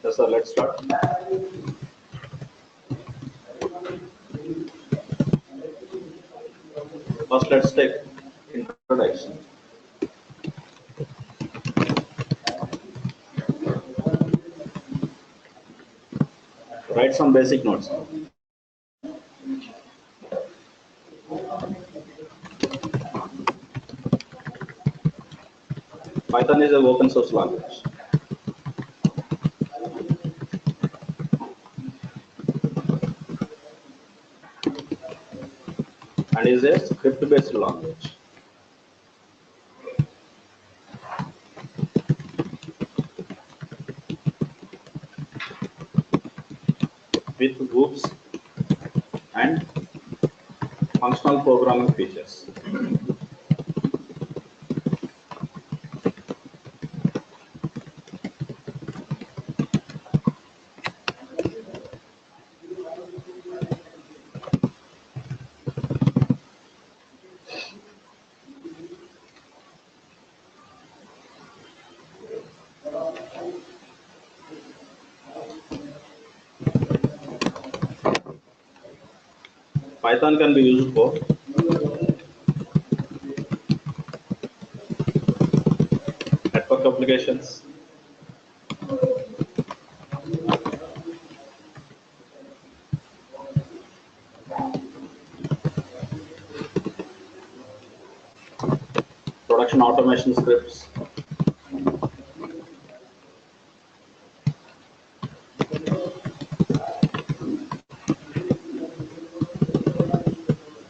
Yes, sir, let's start. First, let's take introduction. Write some basic notes. Python is an open source language. And is a script-based language. With groups and functional programming features. Python can be used for network applications, production automation scripts,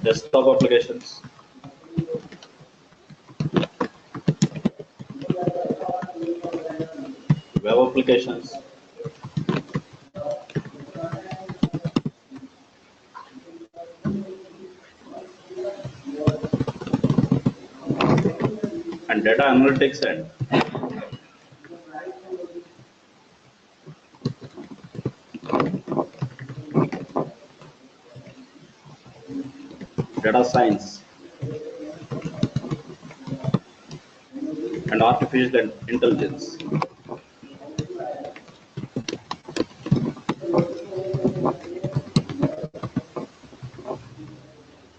desktop applications, web applications, and data analytics and data science and artificial intelligence.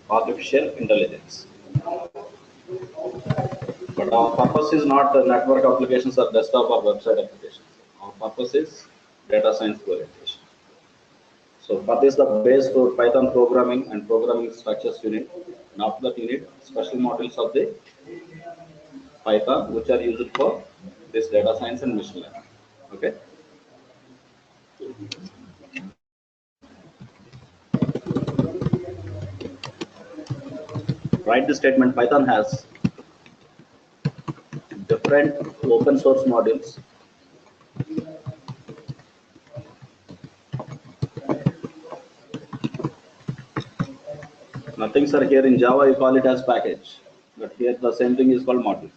Artificial intelligence. But our purpose is not network applications or desktop or website applications. Our purpose is data science orientation. So for this, the base for Python programming and programming structures you need. And after that, you need special modules of the Python, which are used for this data science and machine learning. Okay. Write the statement. Python has different open source modules. Nothing, sir. Here in Java, you call it as package, but here the same thing is called module.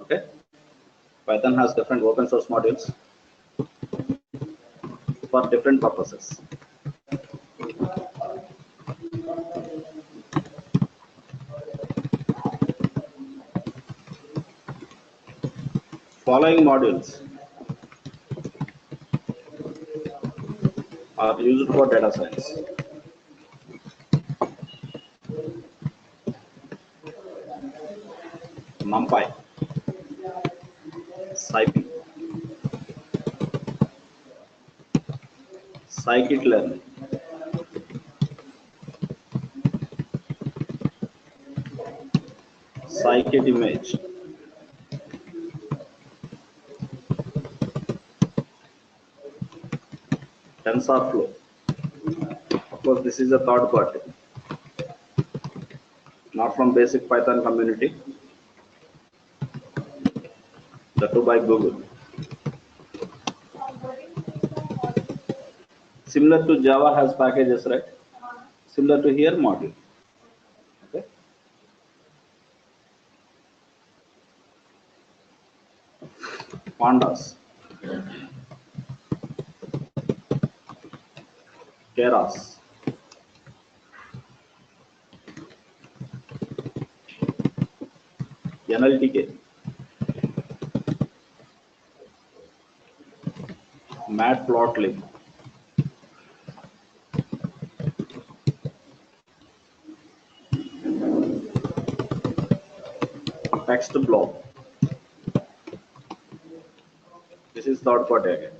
Okay. Python has different open source modules for different purposes. Following modules are used for data science. NumPy, SciPy, scikit-learn, scikit-image, TensorFlow, course, this is a third party, not from basic Python community, the two by Google. Similar to Java has packages, right? Similar to here module. Okay. Pandas, Keras, NLTK, Matplotlib, TextBlob. This is third party again.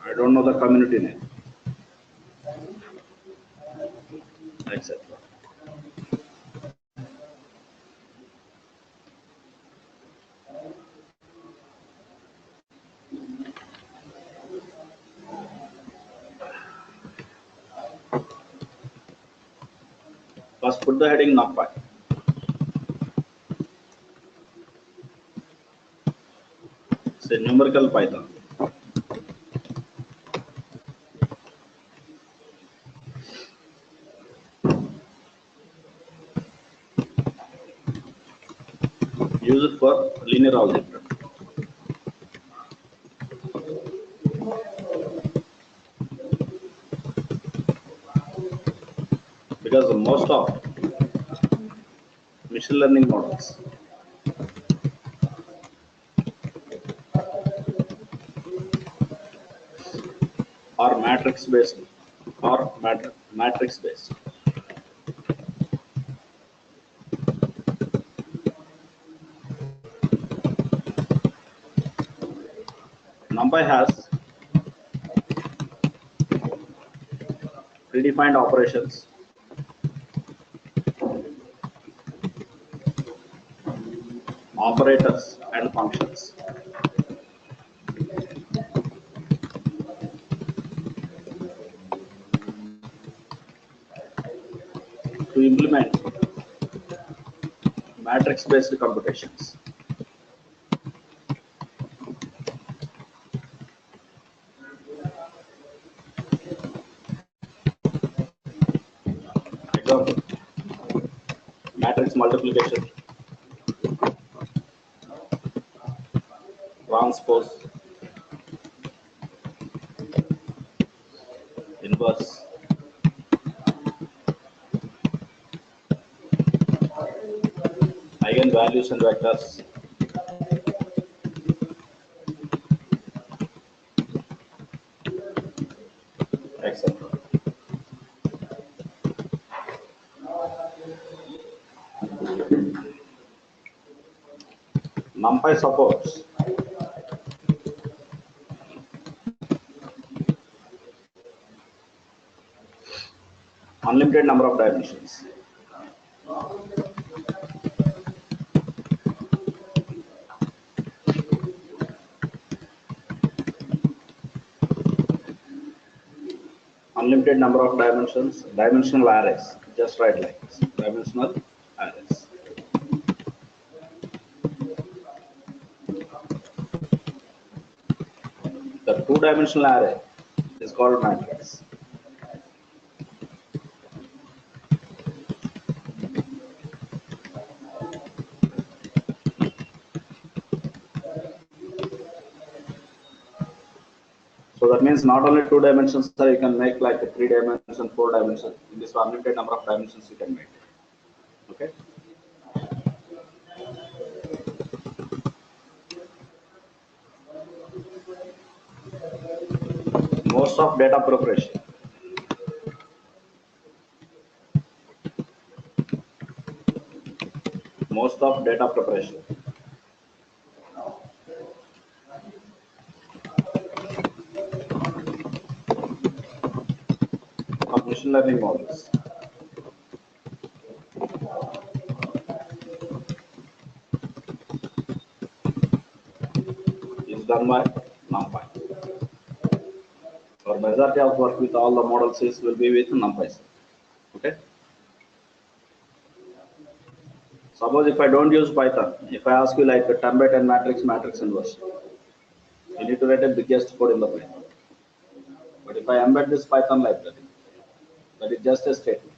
I don't know the community name, etc. First, put the heading NumPy. Say numerical Python. Use it for linear algebra. Because most of machine learning models are matrix based or matrix based. NumPy has predefined operations, operators, and functions. To implement matrix based computations. Example, matrix multiplication, transpose, inverse, eigenvalues and vectors, etc. NumPy supports unlimited number of dimensions. Unlimited number of dimensions, dimensional arrays, just write like this, dimensional arrays. The two-dimensional array is called matrix. So that means not only two dimensions, sir, you can make like a 3 dimension, 4 dimension. In this unlimited number of dimensions you can make. Okay. Most of data preparation. Most of data preparation. Of machine learning models is done by NumPy. Our majority of work with all the models will be with NumPy. Okay. Suppose if I don't use Python, if I ask you like a 10 by 10 matrix inverse, you need to write a biggest code in the Python. But if I embed this Python library, that is just a statement.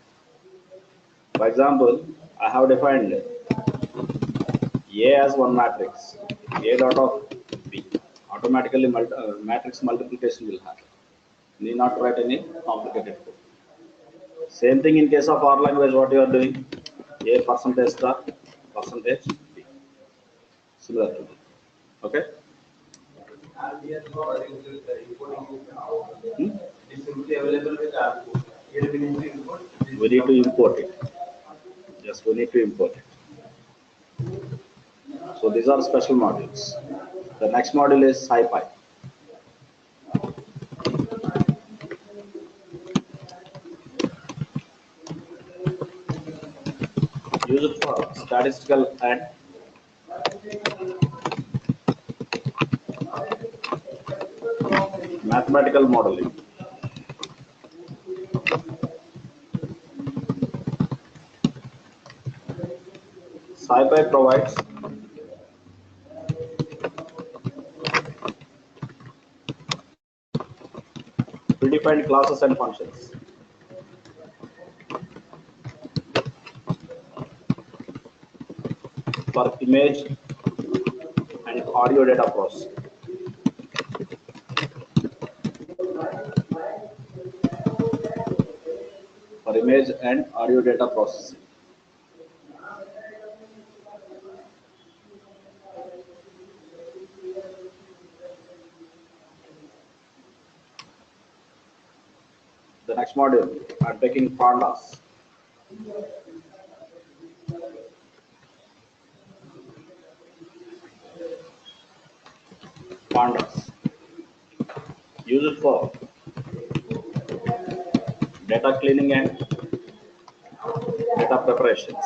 For example, I have defined A as one matrix, A dot of B. Automatically matrix multiplication will happen. Need not write any complicated code. Same thing in case of R language, what you are doing, A percentage star, percentage B. Similar to that. Okay? Hmm? It's simply available with R code. Here we need to import. We need to import it. Yes, we need to import it. So these are special modules. The next module is SciPy. Used for statistical and mathematical modeling. SciPy provides predefined classes and functions for image and audio data processing. For image and audio data processing. The next module, I'm taking pandas. Pandas. Use it for data cleaning and data preparations.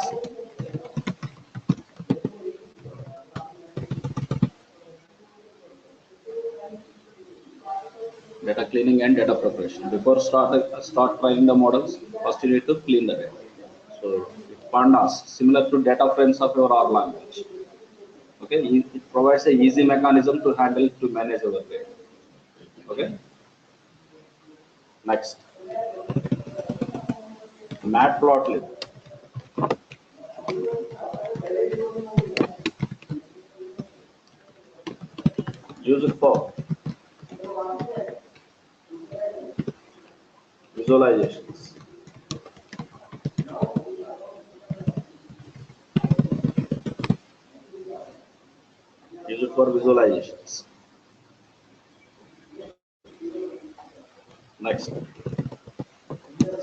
Data cleaning and data preparation. Before start trying the models, first you need to clean the data. So pandas, similar to data frames of your R language. Okay, it provides a easy mechanism to handle to manage our data. Okay. Next, Matplotlib. Use it for visualizations. Use it for visualizations. Next,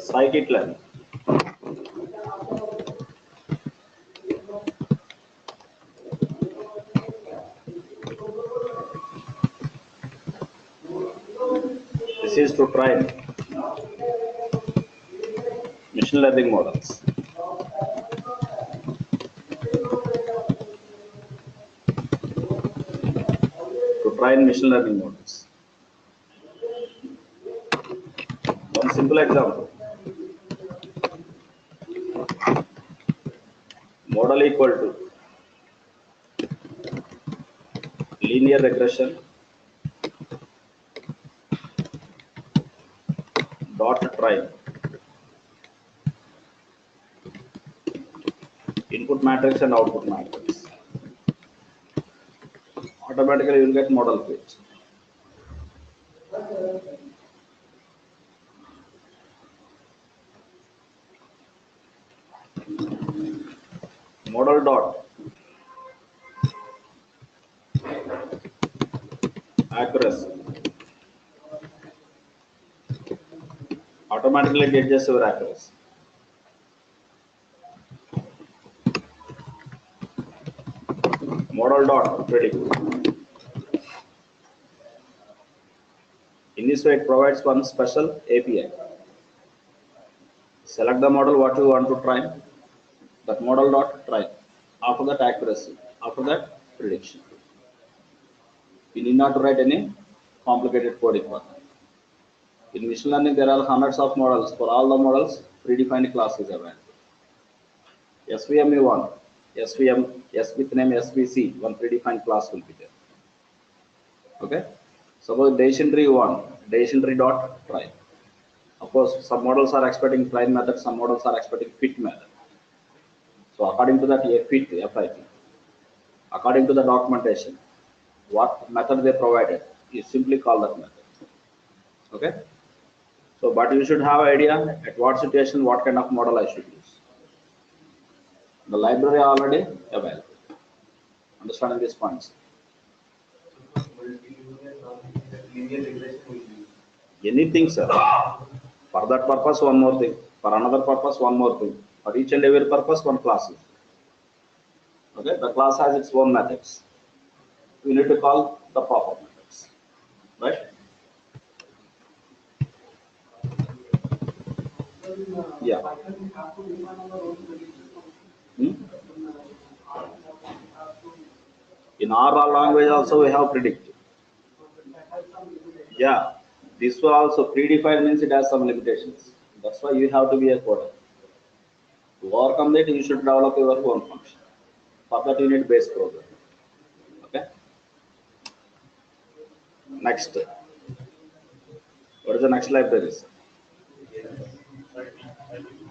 scikit-learn. This is to train machine learning models. To train machine learning models. One simple example. Model equal to linear regression dot train input matrix and output matrix. Automatically you will get model page. Model dot accuracy. Automatically gauges your accuracy. Model dot predict. In this way, it provides one special API. Select the model what you want to train. That model dot train. After that accuracy. After that prediction. You need not write any complicated coding for that. In machine learning, there are hundreds of models. For all the models, predefined class is available. SVM1, SVM, S with name SVC, one predefined class will be there. Okay. Suppose decision tree one, decision tree dot try. Of course, some models are expecting try method, some models are expecting fit method. So according to that, a fit, FIT. According to the documentation, what method they provided, you simply call that method. Okay. So, but you should have idea at what situation, what kind of model I should use. The library already available. Understanding these points. Anything, sir. For that purpose, one more thing. For another purpose, one more thing. For each and every purpose, one class. Okay, the class has its own methods. We need to call the proper methods. Right? Yeah. Hmm? In R language also we have predict. Yeah. This will also predefined means it has some limitations. That's why you have to be a coder. To overcome that, you should develop your own function. For that, you need base program. Okay. Next. What is the next libraries?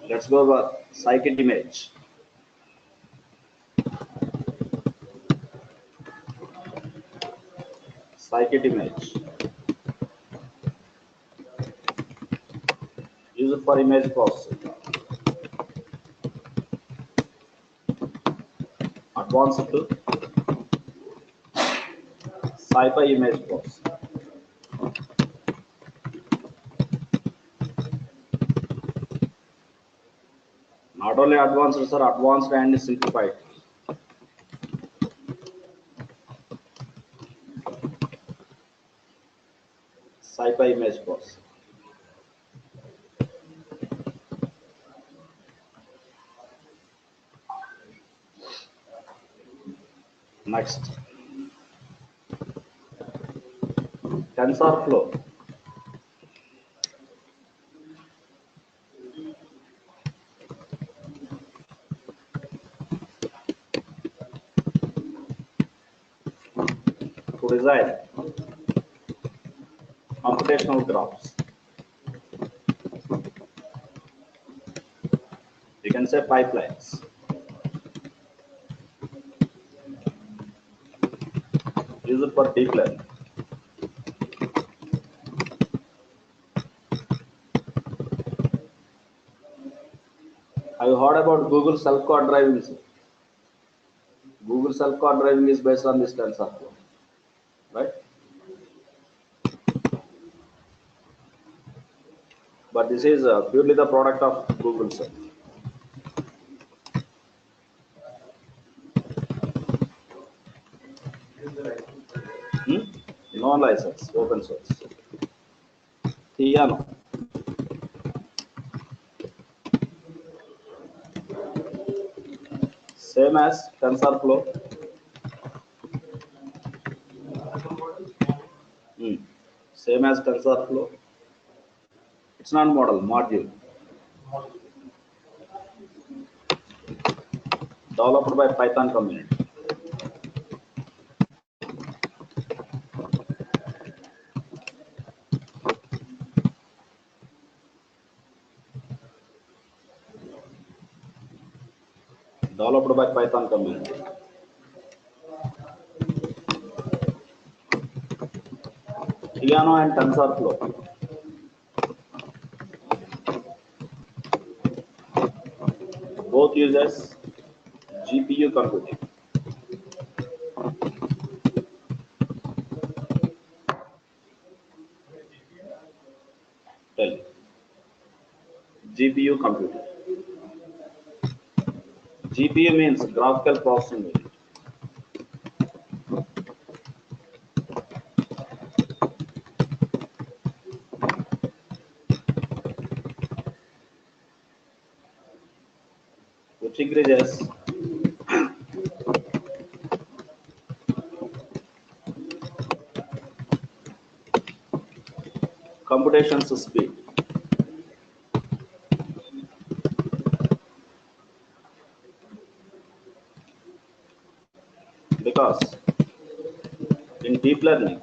Let's go over scikit-image. Scikit-image. Use it for image processing. Advanced to SciPy image processing. Not only advanced, sir, advanced and simplified. SciPy image processing. Next. TensorFlow. To design computational graphs. You can say pipelines. Use it for deep learning. Have you heard about Google self-code driving? Google self-code driving is based on this TensorFlow, right? But this is purely the product of Google self. Hmm? No license, open source. Theano. Same as TensorFlow. Hmm. Same as TensorFlow. It's not model, module. Developed by Python community. Developed by Python community. Theano and TensorFlow. Both uses GPU computing. Tell you. GPU computing. GPU means graphical processing unit. Which increases computations speed. Because in deep learning,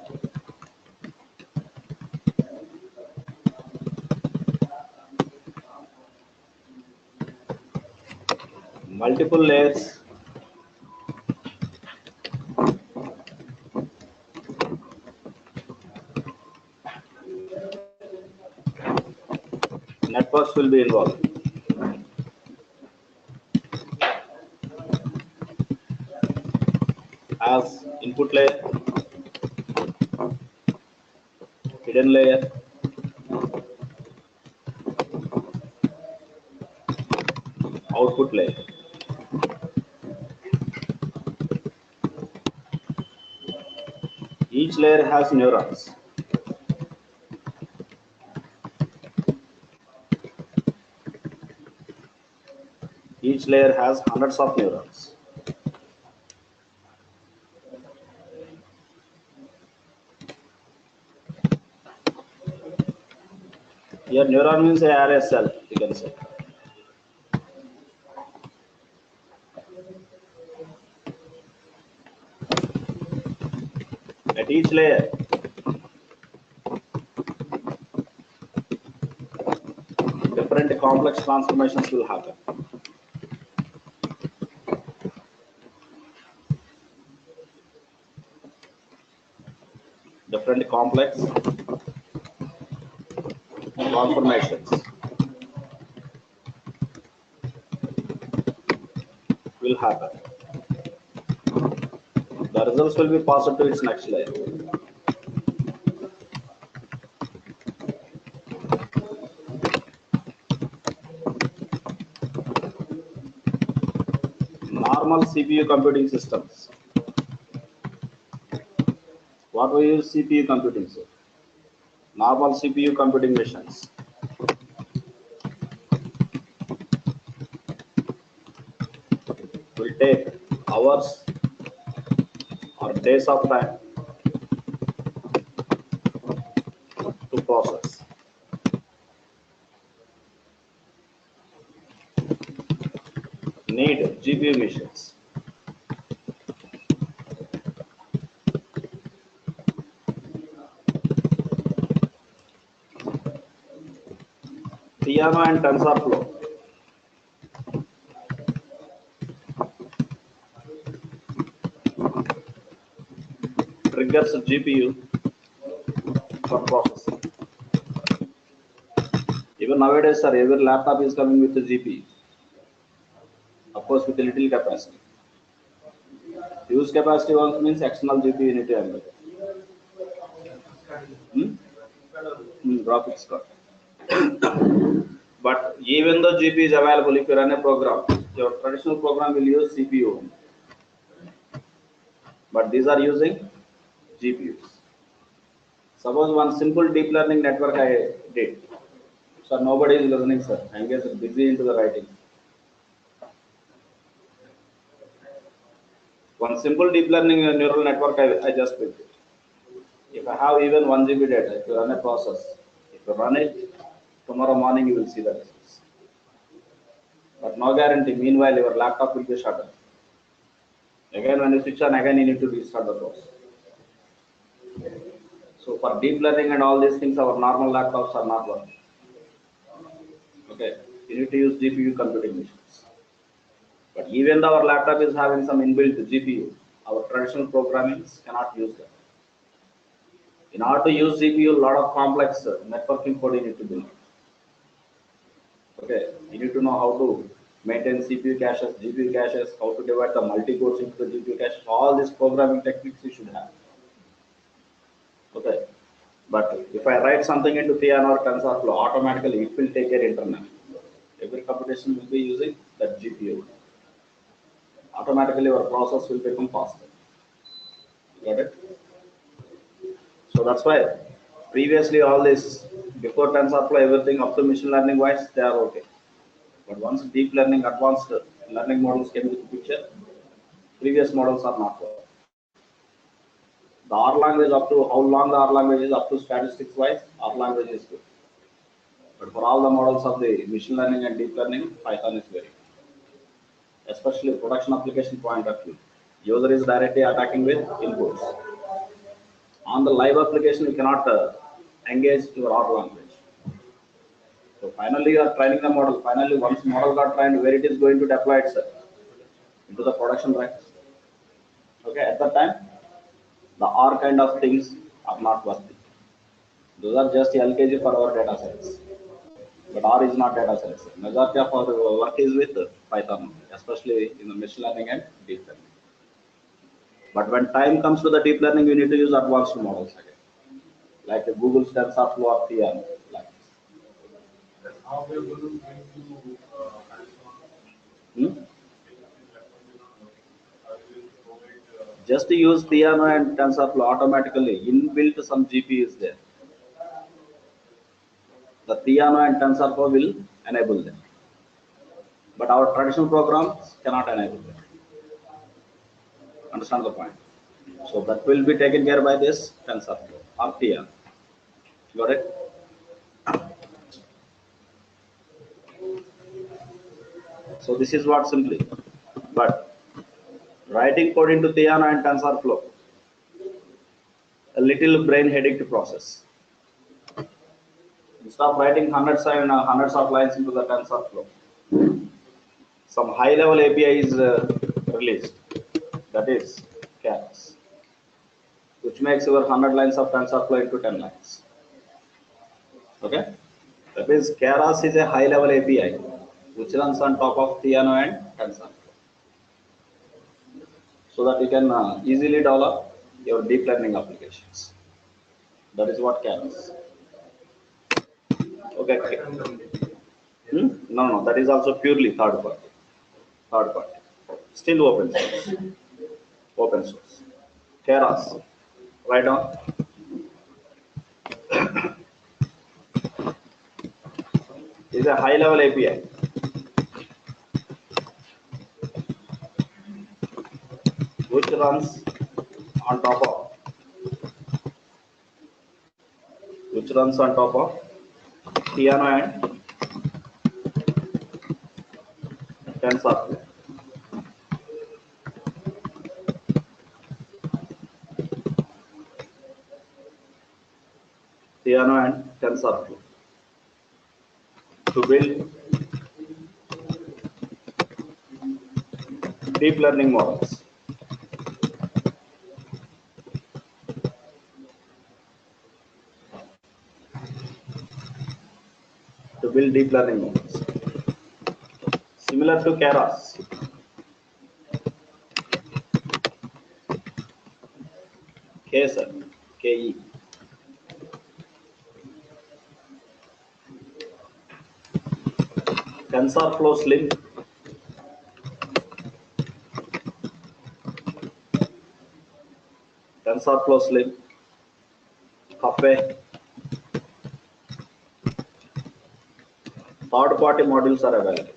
multiple layers networks will be involved. As input layer, hidden layer, output layer. Each layer has neurons. Each layer has hundreds of neurons. Here neuron means a array cell, you can say. At each layer, different complex transformations will happen. Different complex transformations will happen. The results will be passed to its next layer. Normal CPU computing systems. What we use CPU computing? So, normal CPU computing machines. Will take hours or days of time to process. Need GPU machines. Theano and TensorFlow triggers GPU for processing. Even nowadays, sir, every laptop is coming with a GPU. Of course, with a little capacity. Use capacity also means external GPU you need to have. Graphics card. But even though GPU is available, if you run a program, your traditional program will use CPU. But these are using GPUs. Suppose one simple deep learning network I did. So nobody is listening, sir. I'm just busy into the writing. One simple deep learning neural network I just built. If I have even 1 GB data, if you run a process, if you run it, tomorrow morning you will see the results. But no guarantee. Meanwhile, your laptop will be shut down. Again, when you switch on, again you need to restart the process. So for deep learning and all these things, our normal laptops are not working. Okay, you need to use GPU computing machines. But even though our laptop is having some inbuilt GPU, our traditional programming cannot use that. In order to use GPU, a lot of complex networking code you need to build. Okay, you need to know how to maintain CPU caches, GPU caches, how to divide the multi-cores into the GPU cache. All these programming techniques you should have. Okay, but if I write something into Theano or TensorFlow, automatically it will take care internally. Every computation will be using that GPU. Automatically our process will become faster. Got it? So that's why previously all this, before TensorFlow, everything up to machine learning wise, they are okay. But once deep learning, advanced learning models came into the picture, previous models are not working. The R language up to how long the R language is up to statistics wise, R language is good. But for all the models of the machine learning and deep learning, Python is very good. Especially production application point of view. User is directly attacking with inputs. On the live application, you cannot engage your R language. So finally, you are training the model. Finally, once model got trained, where it is going to deploy itself into the production racks. Okay, at that time, the R kind of things are not worthy. Those are just LKG for our data sets. But R is not data science. Majority of our work is with Python, especially in the machine learning and deep learning. But when time comes to the deep learning, you need to use advanced models again, like Google's TensorFlow or TN. Like How we are going to hmm? Just to use Theano and TensorFlow automatically, inbuilt some GPU is there. The Theano and TensorFlow will enable them. But our traditional programs cannot enable them. Understand the point? So that will be taken care by this TensorFlow or TN. Got it? So this is what simply. But writing code into Theano and TensorFlow, a little brain headache process. Instead of writing hundreds and hundreds of lines into the TensorFlow, some high-level API is released. That is Keras, which makes your 100 lines of TensorFlow into 10 lines. Okay, that means Keras is a high-level API which runs on top of Theano and TensorFlow, so that you can easily develop your deep learning applications. That is what Keras. Okay. No, no, that is also purely third party. Third party. Still open source. Open source. Keras. Write down. Is a high level API which runs on top of Theano and TensorFlow. Theano and TensorFlow to build deep learning models. To build deep learning models. Similar to Keras. K sir. KE. TensorFlow Slim. TensorFlow Slim. Cafe. Third-party modules are available.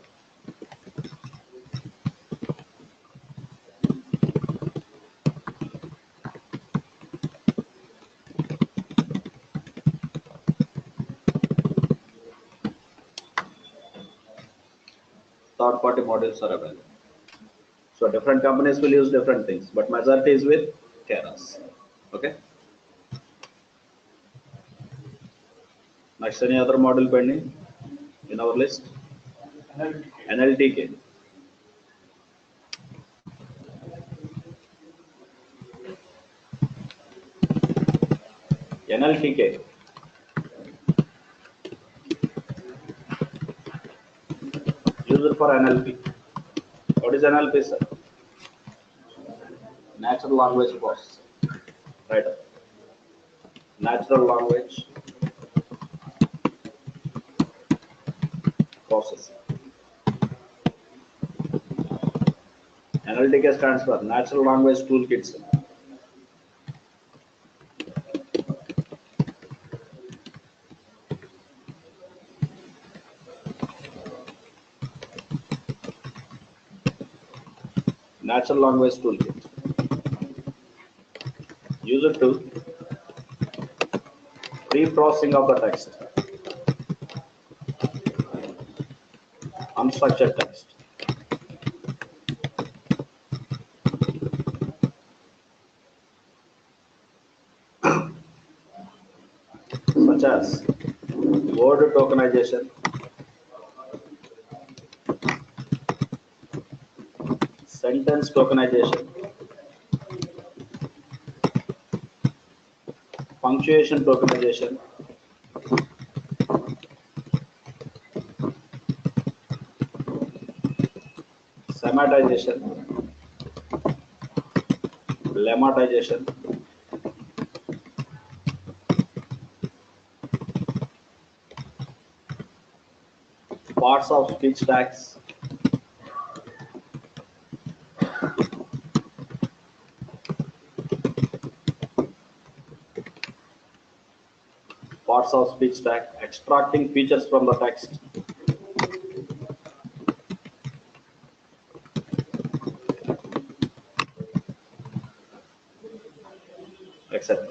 Third-party modules are available. So different companies will use different things, but majority is with Keras. Okay. Next, any other model pending in our list? NLTK. NLTK. Used for NLP. What is NLP, sir? Natural language processing. Right. Natural language processing. NLTK stands for Natural Language Toolkits. Natural Language Toolkit. use it to pre-processing of the text, unstructured text. Such as word tokenization, sentence tokenization, punctuation tokenization, semantization, lemmatization, parts of speech tags, extracting features from the text, etc.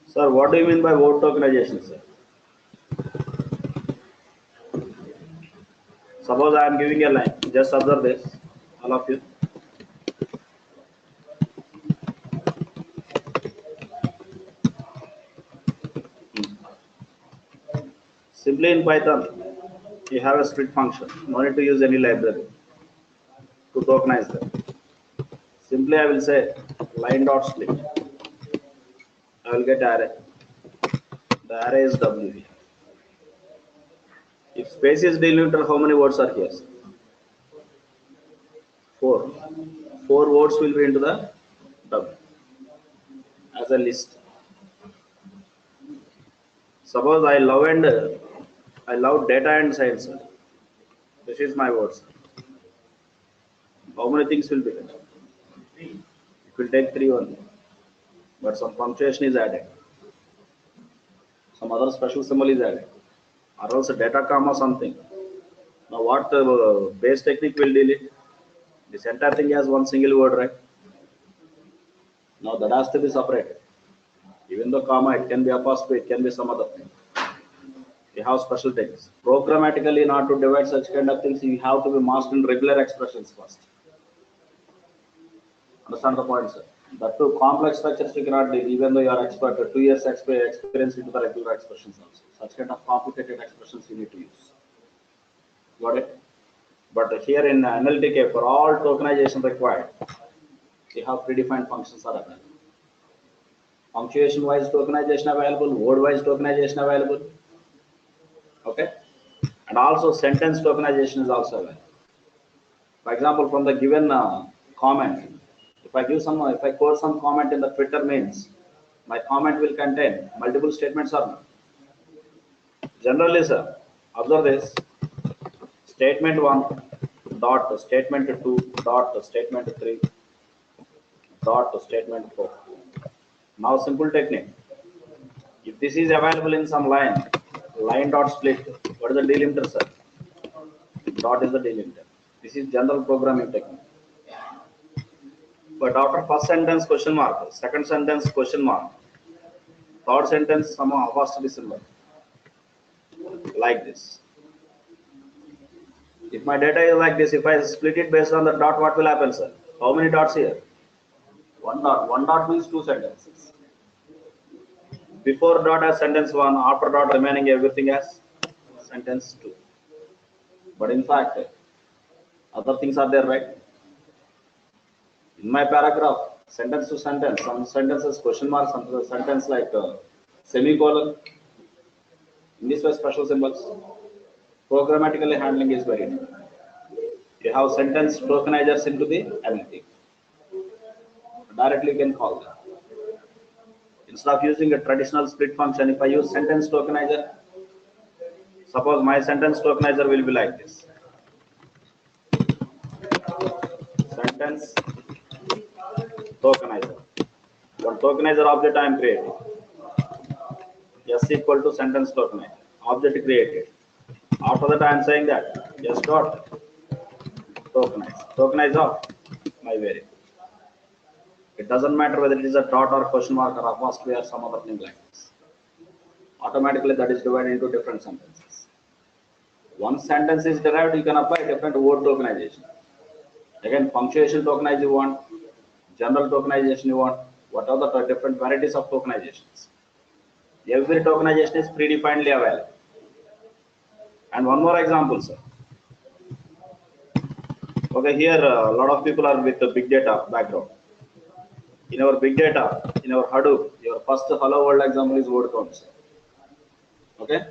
Sir, what do you mean by word tokenization, sir? Suppose I am giving a line. Just observe this, all of you. Simply in Python, you have a split function. No need to use any library to tokenize them. Simply I will say line dot split. I will get array. The array is W. If space is delimiter, how many words are here? 4. 4 words will be into the W as a list. Suppose I love data and science. This is my words. How many things will be there? It will take 3 only. But some punctuation is added. Some other special symbol is added. Or else a data comma something. Now what base technique will delete? This entire thing has one single word, right? Now that has to be separated. Even though comma, it can be apostrophe, it can be some other thing. You have special things. Programmatically, not to divide such kind of things, you have to be mastered in regular expressions first. Understand the point, sir? That too, complex structures you cannot deal, even though you are expert, 2 years experience into the regular expressions also. Such kind of complicated expressions you need to use. Got it? But here in NLTK, for all tokenization required, you have predefined functions are available. Punctuation wise tokenization available, word wise tokenization available. Okay? And also sentence tokenization is also available. For example, from the given comment, if I quote some comment in the Twitter means, my comment will contain multiple statements or not. Generally, sir, observe this. Statement 1 dot statement 2 dot statement 3 dot statement 4. Now simple technique. If this is available in some line dot split, what is the delimiter, sir? Dot is the delimiter. This is general programming technique. But after first sentence question mark, second sentence question mark, third sentence somehow apostrophe symbol. Like this. If my data is like this, if I split it based on the dot, what will happen, sir? How many dots here? One dot. One dot means 2 sentences. Before dot as sentence 1, after dot remaining everything as sentence 2. But in fact, other things are there, right? In my paragraph, sentence to sentence, some sentences question mark, some sentence like semicolon. In this way, special symbols. Programmatically handling is very different. You have sentence tokenizers into the NLTK. Directly you can call them. Instead of using a traditional split function, if I use sentence tokenizer, suppose my sentence tokenizer will be like this. Sentence tokenizer. One tokenizer object I am creating. S equal to sentence tokenize. Object created. After that, I am saying that S dot tokenize. Tokenize of my variable. It doesn't matter whether it is a dot or question mark or apostrophe or some other thing like this. Automatically, that is divided into different sentences. Once sentence is derived, you can apply different word tokenization. Again, punctuation tokenize you want, general tokenization you want, what are the different varieties of tokenizations. Every tokenization is predefinedly available. And one more example, sir. Okay, here a lot of people are with the big data background. In our big data, in our Hadoop, your first hello world example is word count. Okay?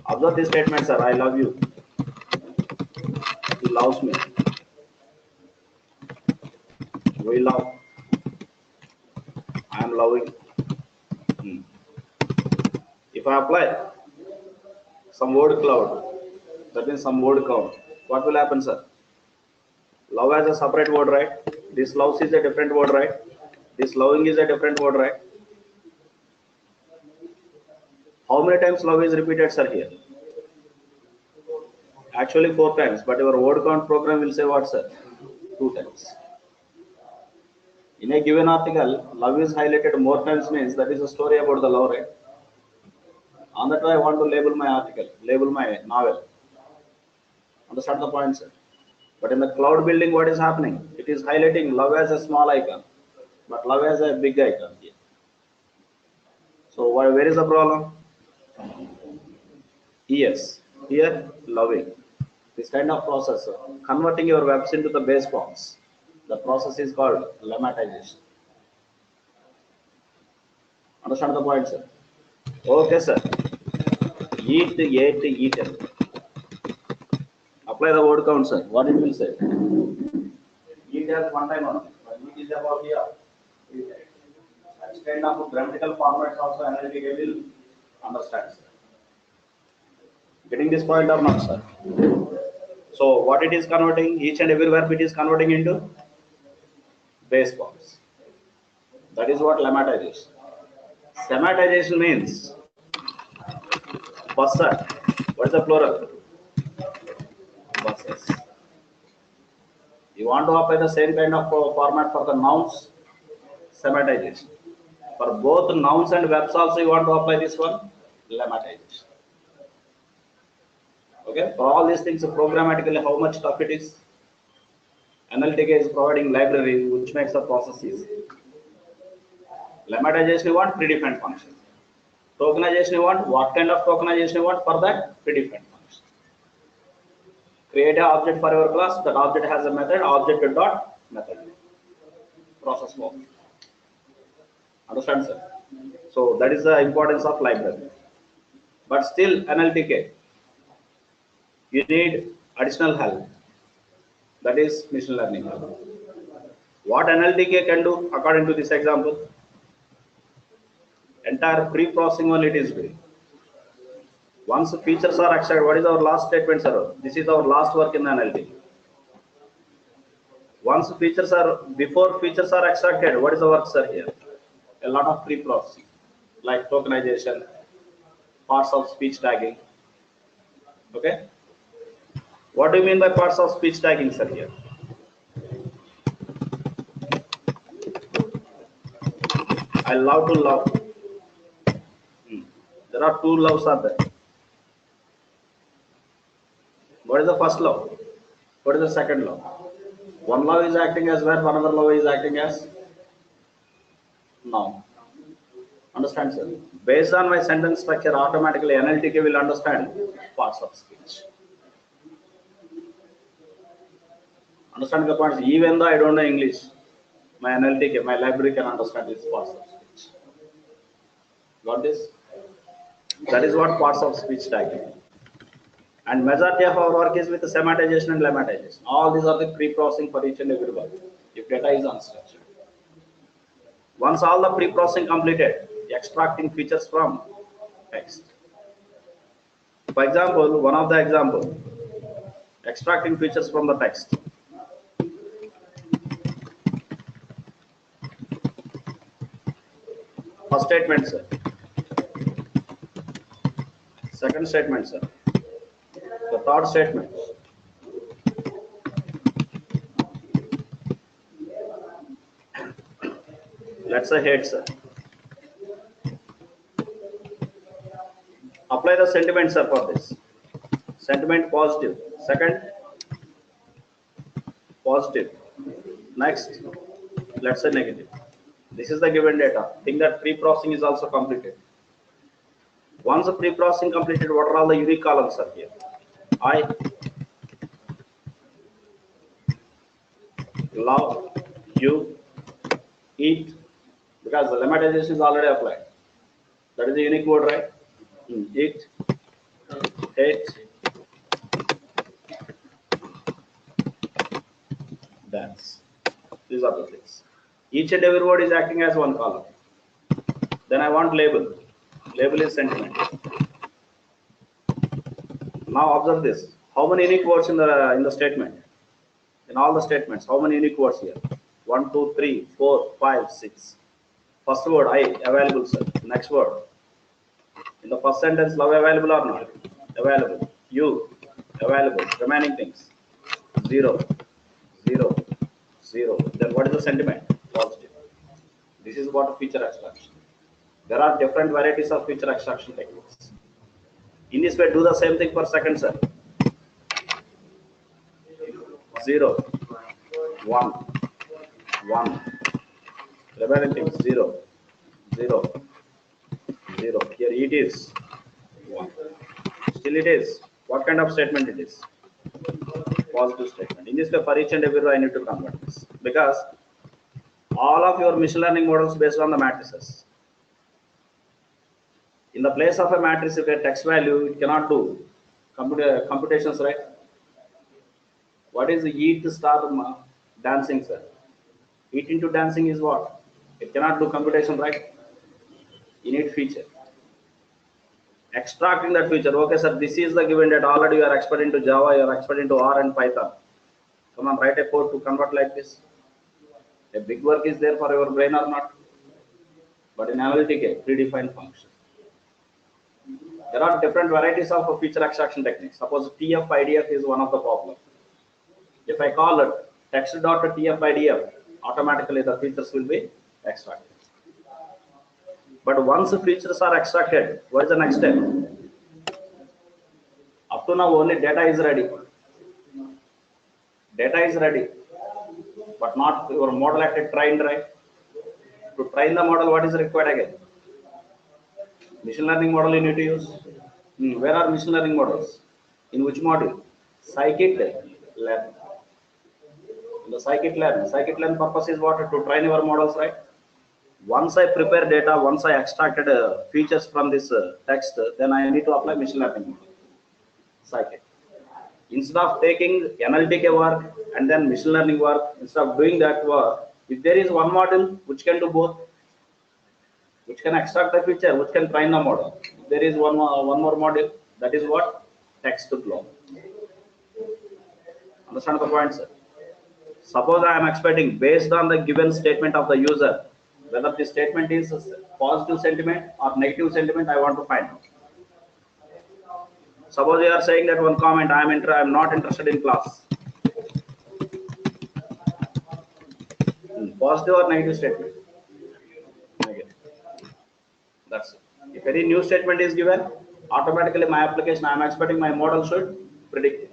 Observe this statement, sir. I love you. He loves me. We love. I am loving. If I apply some word cloud, that means some word count, what will happen, sir? Love as a separate word, right? This loves is a different word, right? This loving is a different word, right? How many times love is repeated, sir, here? Actually 4 times, but your word count program will say what, sir? 2 times. In a given article, love is highlighted more times means that is a story about the love, right? On that way, I want to label my article, label my novel. Understand the point, sir? But in the cloud building, what is happening? It is highlighting love as a small icon, but love as a big icon here. So where is the problem? Yes, here loving. This kind of process, converting your webs into the base forms. The process is called lemmatization. Understand the point, sir? Okay, sir. Eat, ate, eaten. Apply the word count, sir. What it will say? Eat has one time only. Eat is about here. Such kind of grammatical formats also analytically will understand, sir. Getting this point or not, sir? So what it is converting, each and every verb it is converting into base forms. That is what lemmatization. Semmatization means buses. What is the plural? Buses. You want to apply the same kind of format for the nouns, semmatization. For both nouns and verbs also you want to apply this one, lemmatization. Okay, for all these things programmatically how much tough it is. Analytica is providing library which makes the process easy. Lemmatization you want predefined function. Tokenization you want, what kind of tokenization you want for that predefined function. Create an object for your class, that object has a method, object dot method. Process work. Understand, sir? So that is the importance of library. But still NLTK, you need additional help. That is machine learning. What NLTK can do according to this example? Entire pre-processing only it is doing. Once features are extracted, what is our last statement, sir? This is our last work in the NLTK. Once features are, before features are extracted, what is the work, sir, here? A lot of pre-processing, like tokenization, parts of speech tagging. Okay? What do you mean by parts of speech tagging, sir, here? I love to love. There are 2 loves are there. What is the first love? What is the second love? One love is acting as verb, another love is acting as noun. Understand, sir? Based on my sentence structure, automatically NLTK will understand parts of speech. Understand the points? Even though I don't know English, my NLTK, my library can understand these parts of speech. Got this? That is what parts of speech tagging. And majority of our work is with the semmatization and lemmatization. All these are the pre-processing for each and every word, if data is unstructured. Once all the pre-processing completed, extracting features from text. For example, one of the example, extracting features from the text. First statement, sir. Second statement, sir. The third statement. Let's say head, sir. Apply the sentiment, sir, for this. Sentiment positive. Second, positive. Next, let's say negative. This is the given data. Think that pre-processing is also completed. Once the pre-processing completed, what are all the unique columns are here? I love you, eat, because the lemmatization is already applied. That is a unique word, right? Eat, hate, dance. These are the things. Each and every word is acting as one column. Then I want label. Label is sentiment. Now observe this. How many unique words in the statement? In all the statements, how many unique words here? 1, 2, 3, 4, 5, 6. First word, I, available, sir. Next word. In the first sentence, love available or not? Available. You, available. Remaining things. 0, 0, 0. Then what is the sentiment? Positive. This is what feature extraction. There are different varieties of feature extraction techniques. In this way, do the same thing for second, sir. 0, 1, 1. Remaining things 0, 0, 0. Here it is 1. Still it is. What kind of statement it is? Positive statement. In this way, for each and every row, I need to convert this because all of your machine learning models based on the matrices. In the place of a matrix, if a text value, it cannot do computations, right? What is the eat star dancing, sir? Eat into dancing is what? It cannot do computation, right? You need feature. Extracting that feature. Okay, sir, this is the given data. Already you are expert into Java, you are expert into R and Python. Come on, write a code to convert like this. A big work is there for your brain or not? But in analytic, a predefined function. There are different varieties of feature extraction techniques. Suppose TF-IDF is one of the popular. If I call it text.tf-IDF, automatically the features will be extracted. But once the features are extracted, what is the next step? Up to now, only data is ready. Data is ready, but not your model acted trained, right? To train the model, what is required again? Machine learning model you need to use. Where are machine learning models? In which module? Scikit-learn. In the scikit-learn purpose is what? To train your models, right? Once I prepare data, once I extracted features from this text, then I need to apply machine learning model. Scikit. Instead of taking analytic work and then machine learning work, instead of doing that work, if there is one model which can do both, which can extract the feature, which can train the model, there is one more module, that is what? TextGlob. Understand the point, sir? Suppose I am expecting based on the given statement of the user, whether the statement is positive sentiment or negative sentiment, I want to find out. Suppose you are saying that one comment, I am not interested in class. Positive or negative statement? Negative. That's it. If any new statement is given, automatically my application, I am expecting my model should predict it.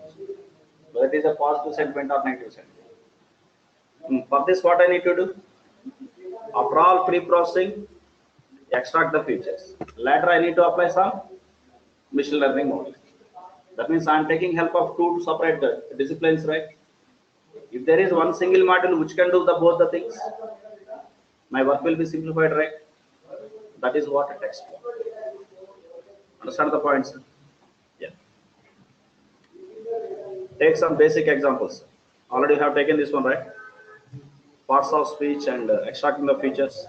Whether it is a positive sentiment or negative sentiment. For this, what I need to do? After all pre-processing, extract the features. Later, I need to apply some machine learning model. That means I am taking help of two separate disciplines, right? If there is one single module which can do both the things, my work will be simplified, right? That is what a text. Understand the points? Yeah. Take some basic examples. Already have taken this one, right? Parts of speech and extracting the features.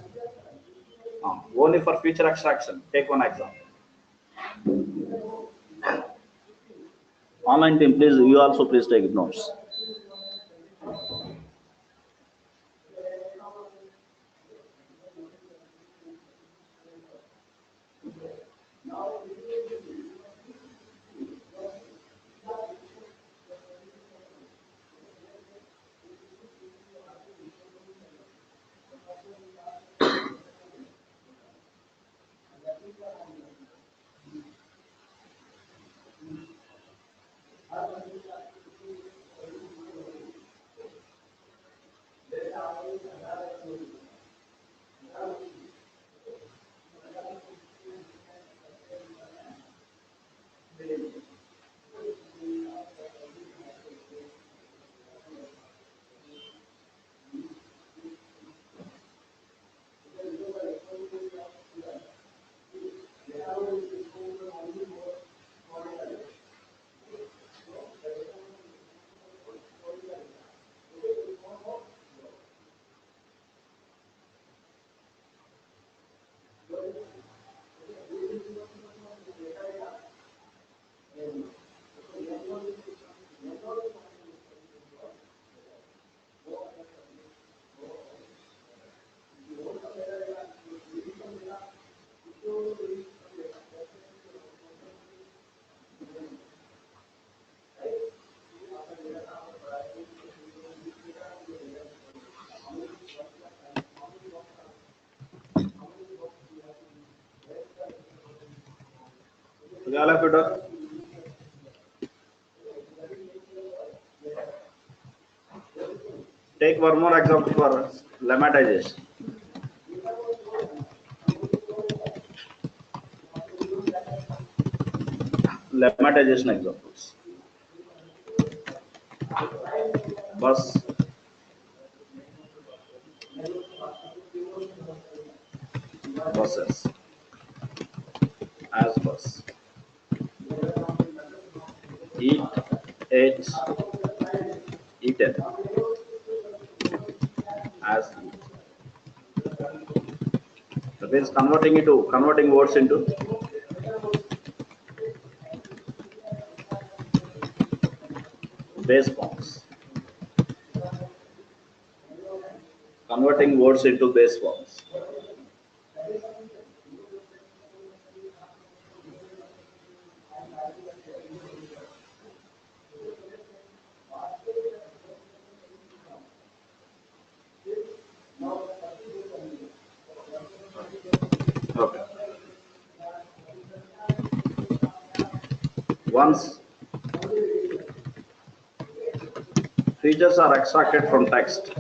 Only for feature extraction, take one example. Online team, please, you also please take notes. All of you done? Take one more example for lemmatization. Lemmatization examples. Bus, buses, as bus. Eat, ate, eaten, as eat. That means converting words into base forms. Converting words into base forms. Okay. Once features are extracted from text,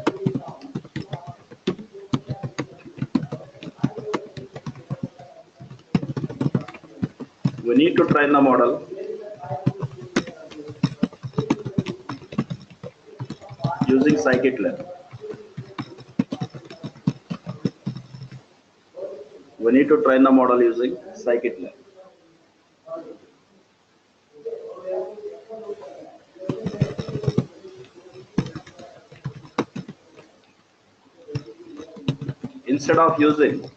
we need to train the model using scikit-learn. We need to train the model using scikit-learn. Instead of using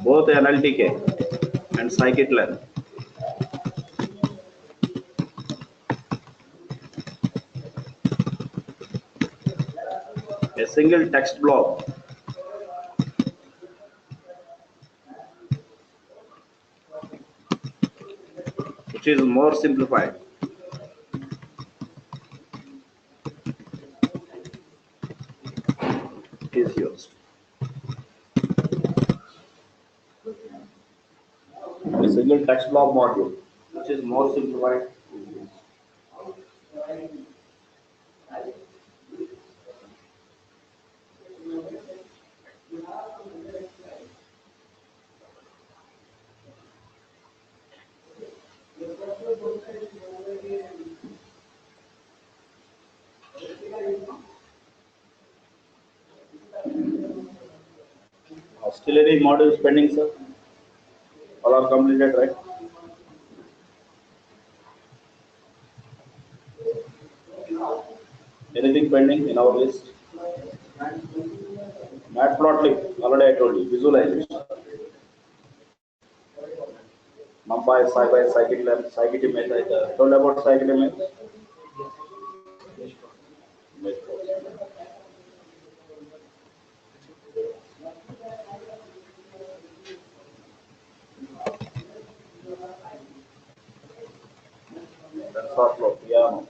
both NLTK and scikit-learn, a single text blob which is more simplified is used. A single text blob module which is more simplified is used. Still any modules pending, sir? All are completed, right? Anything pending in our list? Matplotlib, already I told you, visualization. NumPy, SciPy, scikit-learn, scikit-image, I told about scikit-image. TensorFlow, yeah.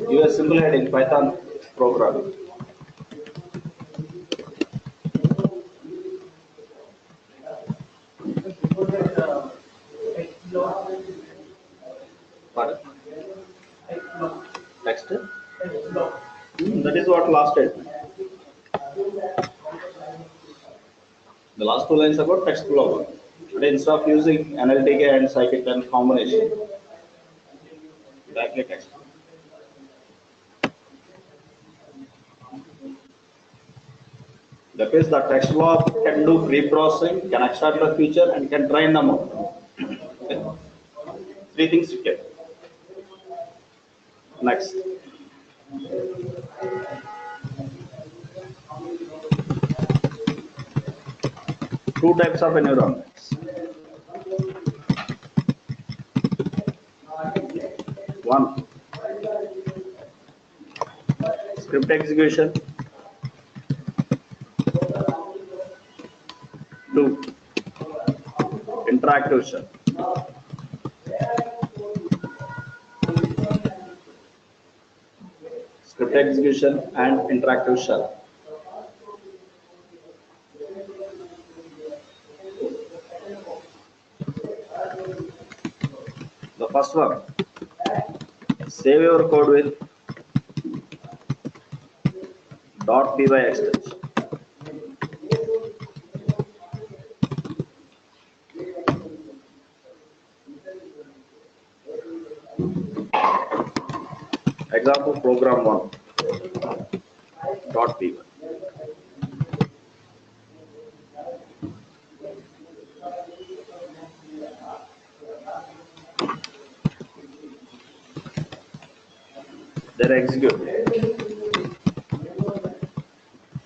You are simulating Python programming. Pardon? Text? That is what last statement. The last two lines about text blob. But instead of using NLTK and scikit-learn combination, directly text. That is, the text block can do pre-processing, can extract the feature, and can train the model. Okay. Three things you get. Next. Two types of environments. One, script execution. Two, interactive shell. Script execution and interactive shell. The first one, save your code with .py extension. Example program 1 .py. Then execute.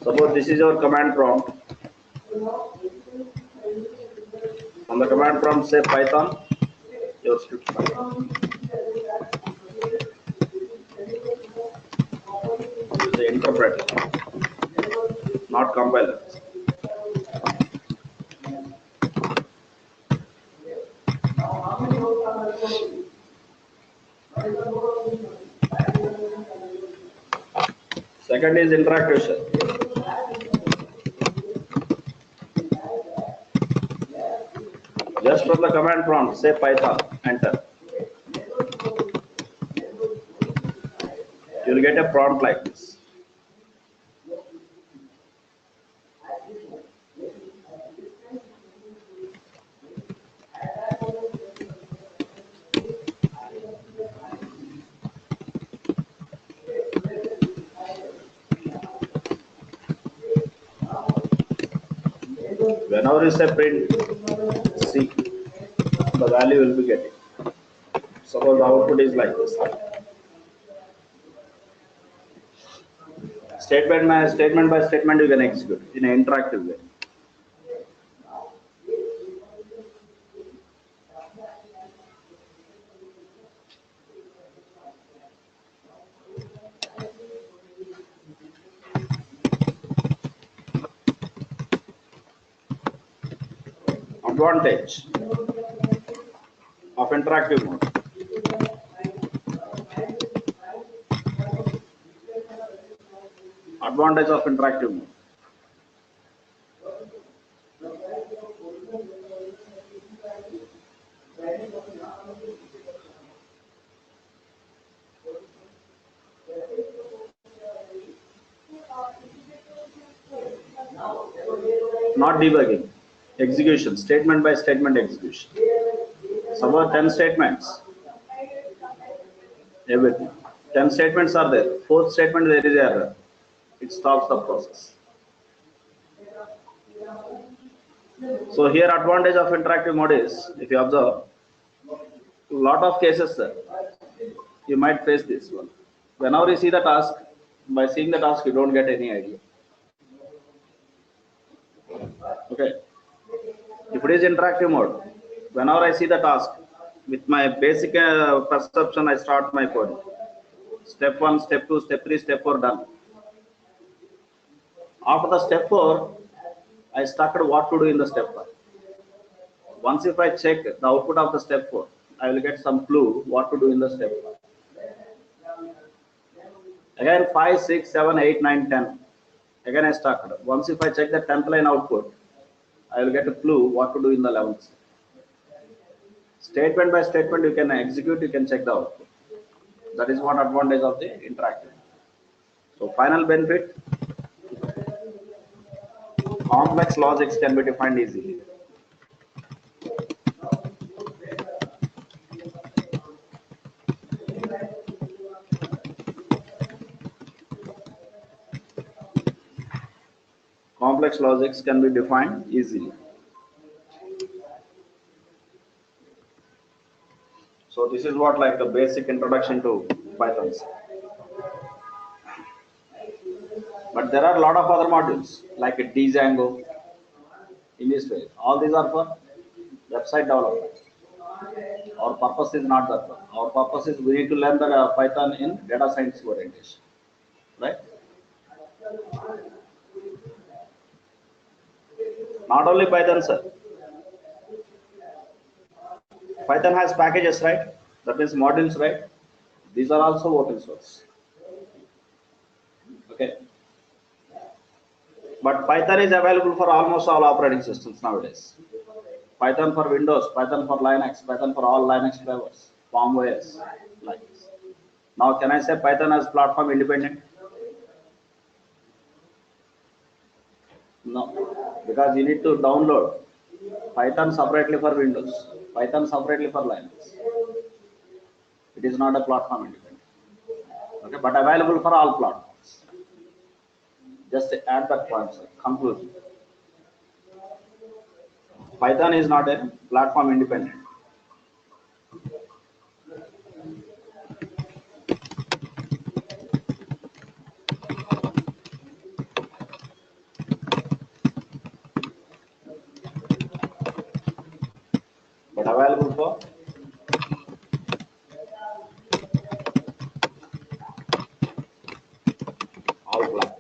Suppose this is your command prompt. On the command prompt say Python, your script file. The interpreter, not compiler. Second is interactive shell. Just from the command prompt, say Python, enter. You will get a prompt like this. Whenever you say print C, the value will be getting. Suppose the output is like this. Statement by statement you can execute in an interactive way. Advantage of interactive mode. Advantage of interactive mode. Not debugging. Execution, statement by statement execution. Suppose 10 statements. Everything. 10 statements are there. Fourth statement there is error. It stops the process. So here advantage of interactive mode is, if you observe, lot of cases you might face this one. Whenever you see the task, by seeing the task you don't get any idea. Okay. If it is interactive mode, whenever I see the task, with my basic perception, I start my code. Step 1, step 2, step 3, step 4 done. After the step 4, I started what to do in the step 1. Once if I check the output of the step 4, I will get some clue what to do in the step 1. Again 5, 6, 7, 8, 9, 10. Again I started. Once if I check the 10th line output, I will get a clue what to do in the 11th. Statement by statement you can execute, you can check the output. That is one advantage of the interactive. So final benefit, complex logics can be defined easily. complex logics can be defined easily. So this is what like the basic introduction to Python. But there are a lot of other modules like Django in this way. All these are for website development. Our purpose is not that one. Our purpose is we need to learn the Python in data science orientation, right? Not only Python, sir. Python has packages, right? That means modules, right? These are also open source. Okay. But Python is available for almost all operating systems nowadays. Python for Windows, Python for Linux, Python for all Linux flavors, Palm OS, like this. Now, can I say Python as platform independent? No, because you need to download Python separately for Windows, Python separately for Linux. It is not a platform independent. Okay, but available for all platforms. Just add that point, sir. Conclusion. Python is not a platform independent. But available for all platforms.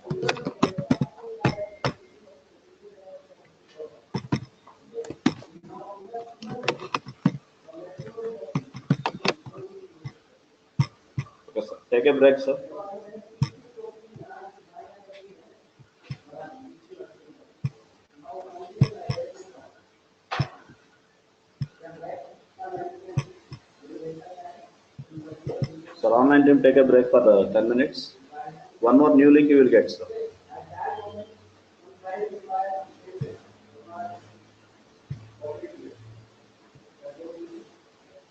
Okay, sir. Take a break, sir. So online team, take a break for 10 minutes. One more new link you will get, sir.